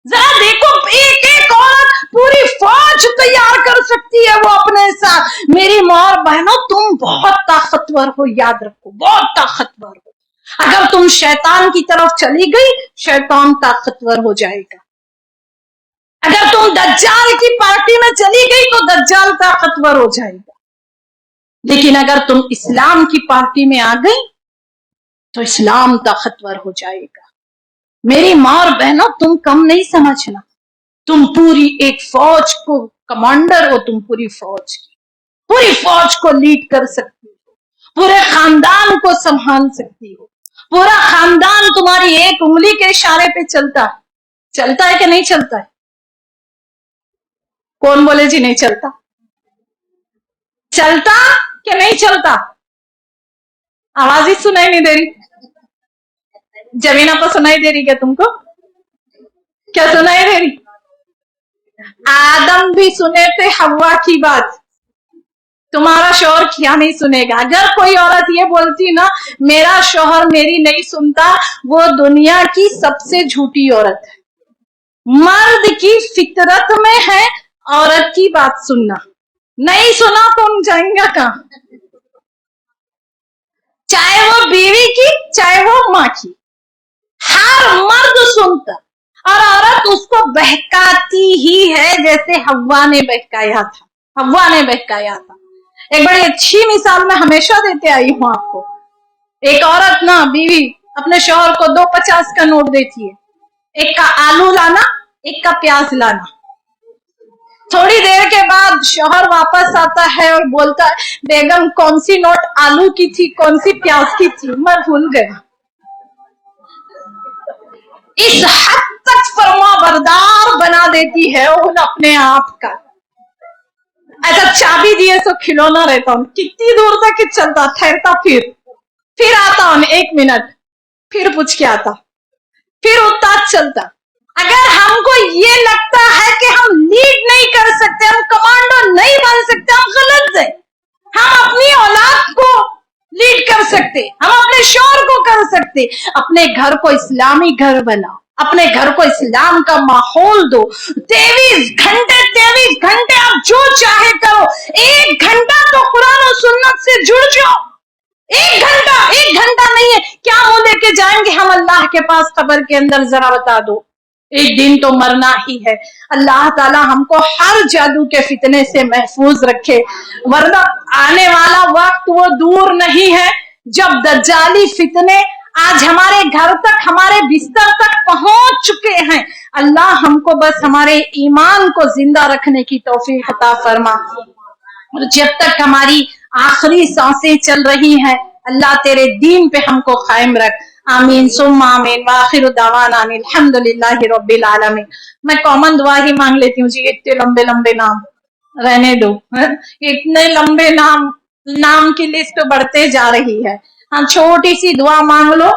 ذرا دیکھو. ایک عورت پوری فوج تیار کر سکتی ہے وہ اپنے ساتھ. میری ماں اور بہنوں تم بہت طاقتور ہو, یاد رکھو بہت طاقتور ہو. اگر تم شیطان کی طرف چلی گئی شیطان طاقتور ہو جائے گا. اگر تم دجال کی پارٹی میں چلی گئی تو دجال طاقتور ہو جائے گا. لیکن اگر تم اسلام کی پارٹی میں آ گئی تو اسلام طاقتور ہو جائے گا. میری ماں اور بہنوں تم کم نہیں سمجھنا, تم پوری ایک فوج کو کمانڈر ہو, تم پوری فوج کو لیڈ کر سکتی ہو, پورے خاندان کو سنبھال سکتی ہو. پورا خاندان تمہاری ایک انگلی کے اشارے پہ چلتا ہے کہ نہیں چلتا ہے؟ کون بولے جی نہیں چلتا کہ نہیں چلتا؟ آواز ہی سنائی نہیں دے رہی؟ جمینہ تو سنائی دے رہی کیا تم کو؟ کیا سنائی دے رہی؟ آدم بھی سنے تھے حوا کی بات، تمہارا شوہر کیا نہیں سنے گا؟ اگر کوئی عورت یہ بولتی نا میرا شوہر میری نہیں سنتا، وہ دنیا کی سب سے جھوٹی عورت ہے۔ مرد کی فطرت میں ہے عورت کی بات سننا، نہیں سنا تو ہم جائیں گا کہاں؟ چاہے وہ بیوی کی چاہے وہ ماں کی، ہر مرد سنتا، اور عورت اس کو بہکاتی ہی ہے جیسے حوا نے بہکایا تھا۔ حوا نے بہکایا تھا۔ ایک بڑی اچھی مثال میں ہمیشہ دیتے آئی ہوں آپ کو۔ ایک عورت نا بیوی اپنے شوہر کو 2.50 کا نوٹ دیتی ہے، ایک کا آلو لانا ایک کا پیاز لانا۔ تھوڑی دیر کے بعد شوہر واپس آتا ہے اور بولتا ہے بیگم کون سی نوٹ آلو کی تھی کون سی پیاز کی تھی، میں بھول گیا۔ اس حد تک فرما بردار بنا دیتی ہے ان اپنے آپ کا۔ ایسا چابی دیے سو کھلونا رہتا ہوں، کتنی دور تک چلتا، ٹھہرتا پھر آتا ہوں 1 منٹ، پھر پوچھ کے آتا، پھر اتنا چلتا۔ اگر ہم کو یہ لگتا ہے کہ ہم لیڈ نہیں کر سکتے، ہم کمانڈو نہیں بن سکتے، ہم غلط ہیں۔ ہم اپنی اولاد کو لیڈ کر سکتے، ہم اپنے شوہر کو کر سکتے۔ اپنے گھر کو اسلامی گھر بناؤ، اپنے گھر کو اسلام کا ماحول دو۔ 23 گھنٹے آپ جو چاہے کرو، 1 گھنٹہ تو قرآن و سنت سے جڑ جاؤ۔ 1 گھنٹہ نہیں ہے، کیا وہ لے کے جائیں گے ہم اللہ کے پاس قبر کے اندر؟ ذرا بتا دو، ایک دن تو مرنا ہی ہے۔ اللہ تعالی ہم کو ہر جادو کے فتنے سے محفوظ رکھے، ورنہ آنے والا وقت وہ دور نہیں ہے جب دجالی فتنے آج ہمارے گھر تک، ہمارے بستر تک پہنچ چکے ہیں۔ اللہ ہم کو بس ہمارے ایمان کو زندہ رکھنے کی توفیق عطا فرما، جب تک ہماری آخری سانسیں چل رہی ہیں اللہ تیرے دین پہ ہم کو قائم رکھ۔ آمین ثم آمین، وآخر دعوانا الحمدللہ رب العالمین۔ میں کامن دعا ہی مانگ لیتی ہوں جی، اتنے لمبے لمبے نام رہنے دو، اتنے لمبے نام کی لسٹ بڑھتے جا رہی ہے، ہاں چھوٹی سی دعا مانگ لو۔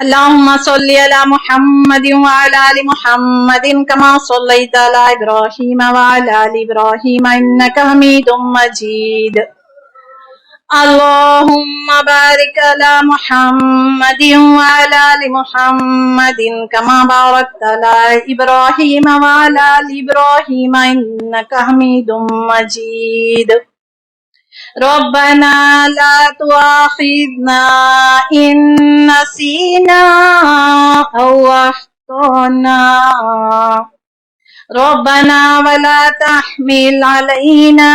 اللهم صل على محمد وعلى آل محمد كما صليت على إبراهيم وعلى آل إبراهيم إنك حميد مجيد۔ اللهم بارك على محمد وعلى آل محمد كما باركت على إبراهيم وعلى آل إبراهيم إنك حميد مجيد۔ ربنا لا تؤاخذنا إن نسينا أو أخطأنا، ربنا ولا تحمل علينا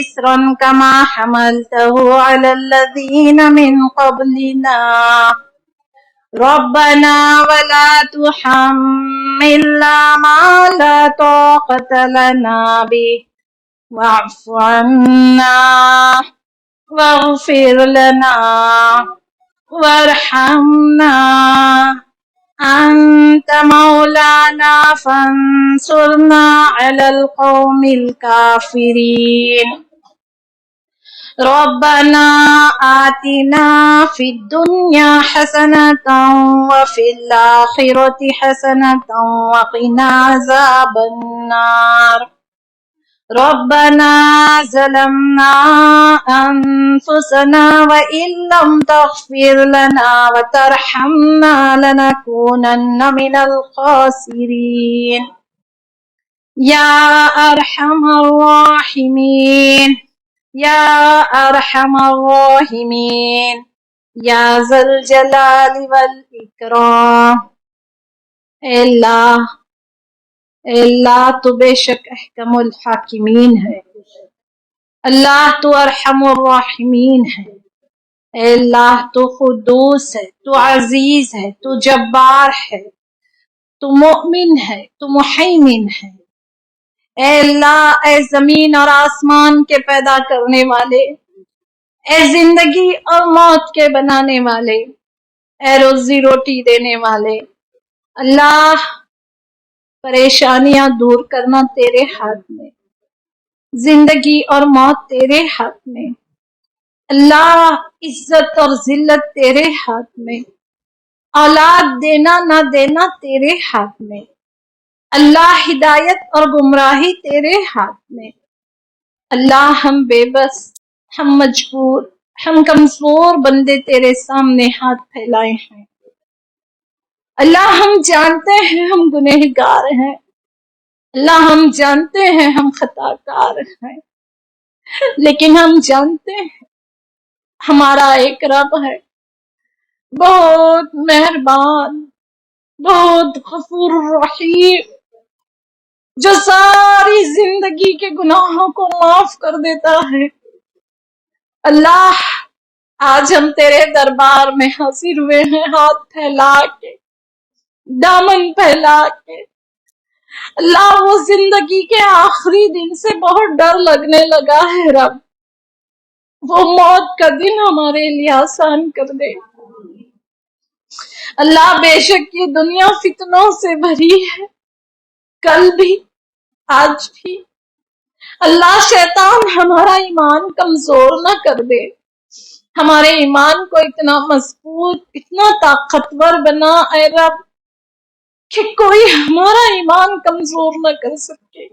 إصرا كما حملته على الذين من قبلنا، ربنا ولا تحملنا ما لا طاقة لنا به واعف عنا واغفر لنا وارحمنا أنت مولانا فانصرنا على القوم الكافرين۔ ربنا آتنا في الدنيا حسنة وفي الآخرة حسنة وقنا عذاب النار۔ ربنا ظلمنا أنفسنا وإن لم تغفر لنا وترحمنا لنكونن من الخاسرين۔ يا أرحم الراحمين، يا أرحم الراحمين، يا ذا الجلال والإكرام۔ اے اللہ تو بے شک احکم الحاکمین ہے، اللہ تو ارحم الراحمین ہے، اے اللہ تو قدوس ہے، تو عزیز ہے، تو جبار ہے، تو مؤمن ہے، تو محیمن ہے۔ اے اللہ، اے زمین اور آسمان کے پیدا کرنے والے، اے زندگی اور موت کے بنانے والے، اے روزی روٹی دینے والے، اللہ پریشانیاں دور کرنا تیرے ہاتھ میں، زندگی اور موت تیرے ہاتھ میں، اللہ عزت اور ذلت تیرے ہاتھ میں، اولاد دینا نہ دینا تیرے ہاتھ میں، اللہ ہدایت اور گمراہی تیرے ہاتھ میں۔ اللہ ہم بے بس، ہم مجبور، ہم کمزور بندے تیرے سامنے ہاتھ پھیلائے ہیں۔ اللہ ہم جانتے ہیں ہم گنہگار ہیں، اللہ ہم جانتے ہیں ہم خطا کار ہیں، لیکن ہم جانتے ہیں ہمارا ایک رب ہے بہت مہربان، بہت غفور رحیم، جو ساری زندگی کے گناہوں کو معاف کر دیتا ہے۔ اللہ آج ہم تیرے دربار میں حاضر ہوئے ہیں ہاتھ پھیلا کے، دامن پھیلا کے۔ اللہ وہ زندگی کے آخری دن سے بہت ڈر لگنے لگا ہے رب، وہ موت کا دن ہمارے لیے آسان کر دے۔ اللہ بے شک یہ دنیا فتنوں سے بھری ہے، کل بھی آج بھی۔ اللہ شیطان ہمارا ایمان کمزور نہ کر دے، ہمارے ایمان کو اتنا مضبوط، اتنا طاقتور بنا اے رب کہ کوئی ہمارا ایمان کمزور نہ کر سکے۔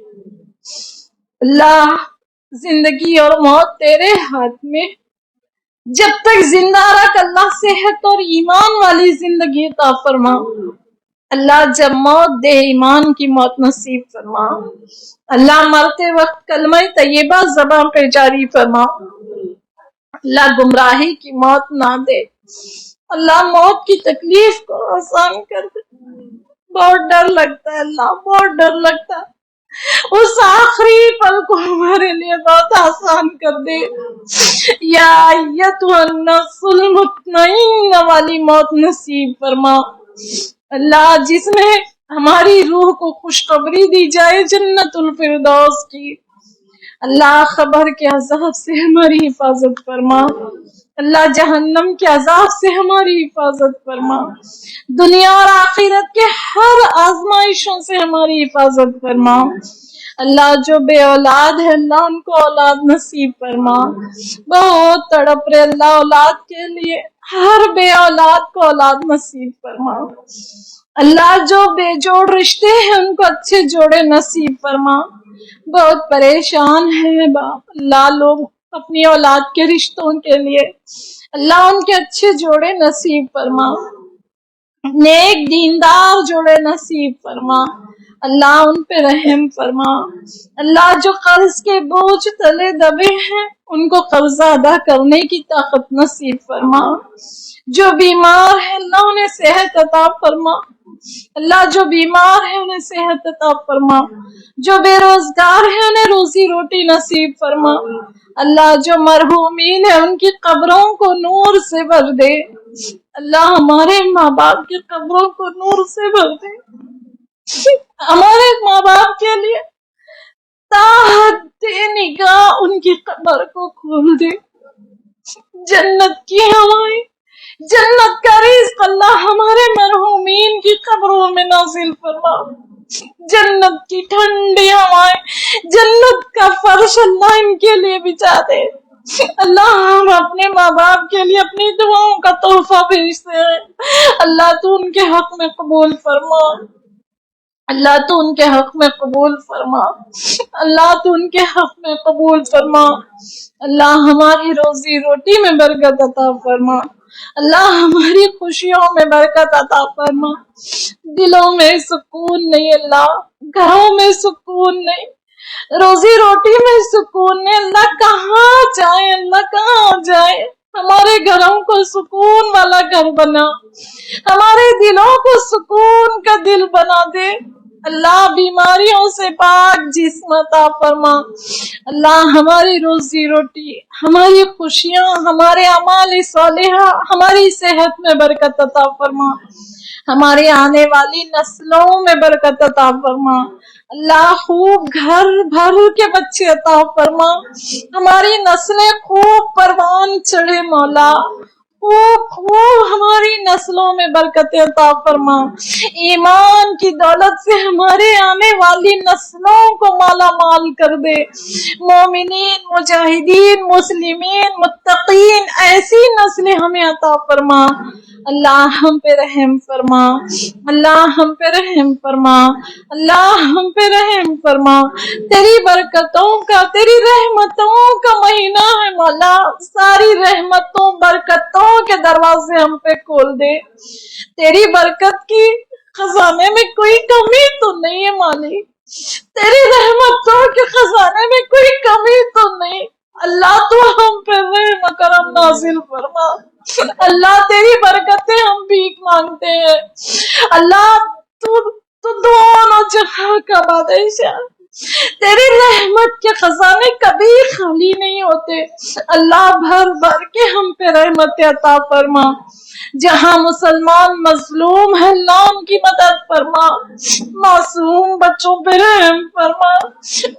اللہ زندگی اور موت تیرے ہاتھ میں، جب تک زندہ رکھ اللہ صحت اور ایمان والی زندگی عطا فرما۔ اللہ جب موت دے ایمان کی موت نصیب فرما۔ اللہ مرتے وقت کلمہ طیبہ زبان پہ جاری فرما۔ اللہ گمراہی کی موت نہ دے، اللہ موت کی تکلیف کو آسان کر دے۔ بہت ڈر لگتا ہے اللہ، بہت ڈر لگتا ہے، اس آخری پل کو ہمارے لیے بہت آسان کر دے۔ یا ایتھا النفس المطمئنہ والی موت نصیب فرما۔ اللہ جس میں ہماری روح کو خوشخبری دی جائے جنت الفردوس کی، اللہ قبر کے عذاب سے ہماری حفاظت فرما، اللہ جہنم کے عذاب سے ہماری حفاظت فرما، دنیا اور آخرت کے ہر آزمائشوں سے ہماری حفاظت فرما۔ اللہ جو بے اولاد ہے اللہ ان کو اولاد نصیب فرما، بہت تڑپ رہے اللہ اولاد کے لیے، ہر بے اولاد کو اولاد نصیب فرما۔ اللہ جو بے جوڑ رشتے ہیں ان کو اچھے جوڑے نصیب فرما، بہت پریشان ہے باپ اللہ لوگ اپنی اولاد کے رشتوں کے لیے، اللہ ان کے اچھے جوڑے نصیب فرما، نیک دیندار جوڑے نصیب فرما، اللہ ان پہ رحم فرما۔ اللہ جو قرض کے بوجھ تلے دبے ہیں ان کو قرضہ ادا کرنے کی طاقت نصیب فرما، جو بیمار ہے اللہ انہیں صحت عطا فرما، اللہ جو بیمار ہے انہیں صحت عطا فرما، جو بے روزگار ہے انہیں روزی روٹی نصیب فرما، اللہ جو مرحومین ہیں ان کی قبروں کو نور سے بھر دے، اللہ ہمارے ماں باپ کی قبروں کو نور سے بھر دے، ہمارے ماں باپ کے لیے تاحد نگاہ ان کی قبر کو کھول دے، جنت کی ہوائیں، جنت کا رزق اللہ ہمارے مرحومین کی قبروں میں نازل فرما، جنت کی ٹھنڈی ہوائیں، جنت کا فرش اللہ ان کے لیے بچھا دے۔ اللہ ہم اپنے ماں باپ کے لیے اپنی دعاؤں کا تحفہ بھیجتے ہیں، اللہ تو ان کے حق میں قبول فرما، اللہ تو ان کے حق میں قبول فرما، اللہ تو ان کے حق میں قبول فرما، اللہ ہماری روزی روٹی میں برکت عطا فرما، اللہ ہماری خوشیوں میں برکت عطا فرما، دلوں میں سکون نہیں اللہ، گھروں میں سکون نہیں، روزی روٹی میں سکون نہیں، اللہ کہاں جائیں، اللہ کہاں جائیں، ہمارے گھروں کو سکون والا گھر بنا، ہمارے دلوں کو سکون کا دل بنا دے، اللہ بیماریوں سے پاک جسم عطا فرما، اللہ ہماری روزی روٹی، ہماری خوشیاں، ہمارے اعمال صالحہ، ہماری صحت میں برکت عطا فرما، ہماری آنے والی نسلوں میں برکت عطا فرما، اللہ خوب گھر بھر کے بچے عطا فرما، ہماری نسلیں خوب پروان چڑھے مولا، خوب خوب ہماری نسلوں میں برکت عطا فرما، ایمان کی دولت سے ہمارے آنے والی نسلوں کو مالا مال کر دے، مومنین، مجاہدین، مسلمین، متقین ایسی نسلیں ہمیں عطا فرما۔ اللہ ہم پہ رحم فرما، اللہ ہم پہ رحم فرما، اللہ ہم پہ رحم فرما۔ تیری برکتوں کا، تیری رحمتوں کا مہینہ ہے مولا، ساری رحمتوں برکتوں کے دروازے ہم پہ کھول دے۔ تیری برکت کی خزانے میں کوئی کمی تو نہیں ہے مالک، تیری رحمتوں کے خزانے میں کوئی کمی تو نہیں۔ اللہ تو ہم پہ رحم کرم نازل فرما، اللہ تیری برکتیں ہم بھیک مانگتے ہیں۔ اللہ تو دونوں جہاں کا بادشاہ، تیری رحمت کے خزانے کبھی خالی نہیں ہوتے۔ اللہ بھر بھر کے ہم پہ رحمت عطا فرما، جہاں مسلمان مظلوم ہے اللہ ان کی مدد فرما، معصوم بچوں پہ رحم فرما،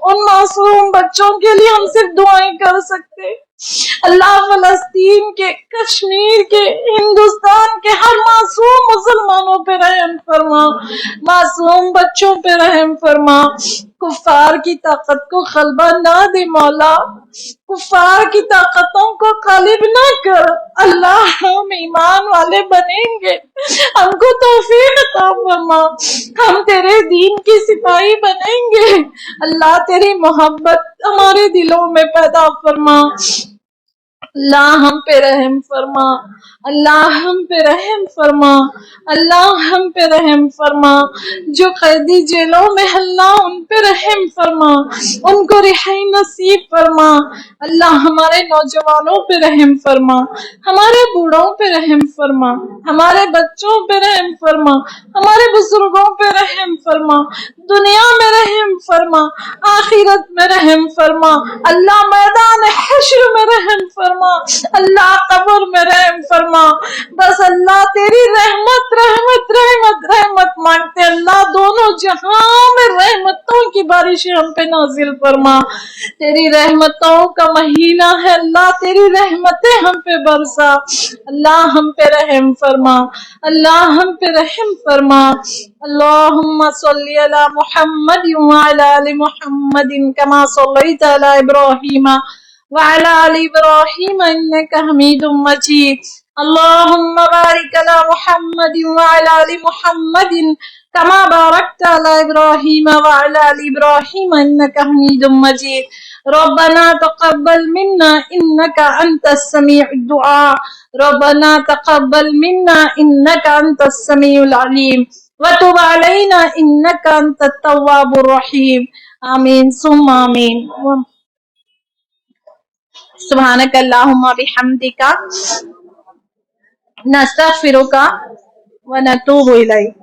ان معصوم بچوں کے لیے ہم صرف دعائیں کر سکتے۔ اللہ فلسطین کے، کشمیر کے، ہندوستان کے ہر معصوم مسلمانوں پہ رحم فرما، معصوم بچوں پہ رحم فرما۔ کفار کی طاقت کو غلبہ نہ دے مولا، کفار کی طاقتوں کو غالب نہ کر۔ اللہ ہم ایمان والے بنیں گے، ہم کو توفیق عطا فرما، ہم تیرے دین کی سپاہی بنیں گے۔ اللہ تیری محبت ہمارے دلوں میں پیدا فرما، اللہ ہم پہ رحم فرما، اللہ ہم پہ رحم فرما، اللہ ہم پہ رحم فرما۔ جو قیدی جیلوں میں اللہ ان پہ رحم فرما، ان کو رہائی نصیب فرما۔ اللہ ہمارے نوجوانوں پہ رحم فرما، ہمارے بوڑھوں پہ رحم فرما، ہمارے بچوں پہ رحم فرما، ہمارے بزرگوں پہ رحم فرما، دنیا میں رحم فرما، آخرت میں رحم فرما۔ اللہ میدان حشر میں رحم فرما، اللہ قبر میں رحم فرما۔ بس اللہ تیری رحمت رحمت رحمت رحمت مانگتے، اللہ دونوں جہاں میں رحمتوں کی بارش ہم پہ نازل فرما۔ تیری رحمتوں کا مہینہ ہے اللہ، تیری رحمتیں ہم پہ برسا، اللہ ہم پہ رحم فرما، اللہ ہم پہ رحم فرما۔ اللہم صلی علی محمد وعلی آل محمد کما صلیت علی ابراہیم وعلى آل إبراهيم إنك حميد مجيد۔ اللهم بارك على محمد وعلى آل محمد كما باركت على إبراهيم وعلى آل إبراهيم إنك حميد مجيد۔ ربنا تقبل منا إنك أنت السميع الدعاء، ربنا تقبل منا إنك أنت السميع العليم وتب علينا إنك أنت التواب الرحيم۔ آمين ثم آمين۔ سبحانک اللہم بحمدک نستغفرک ونتوب الیک۔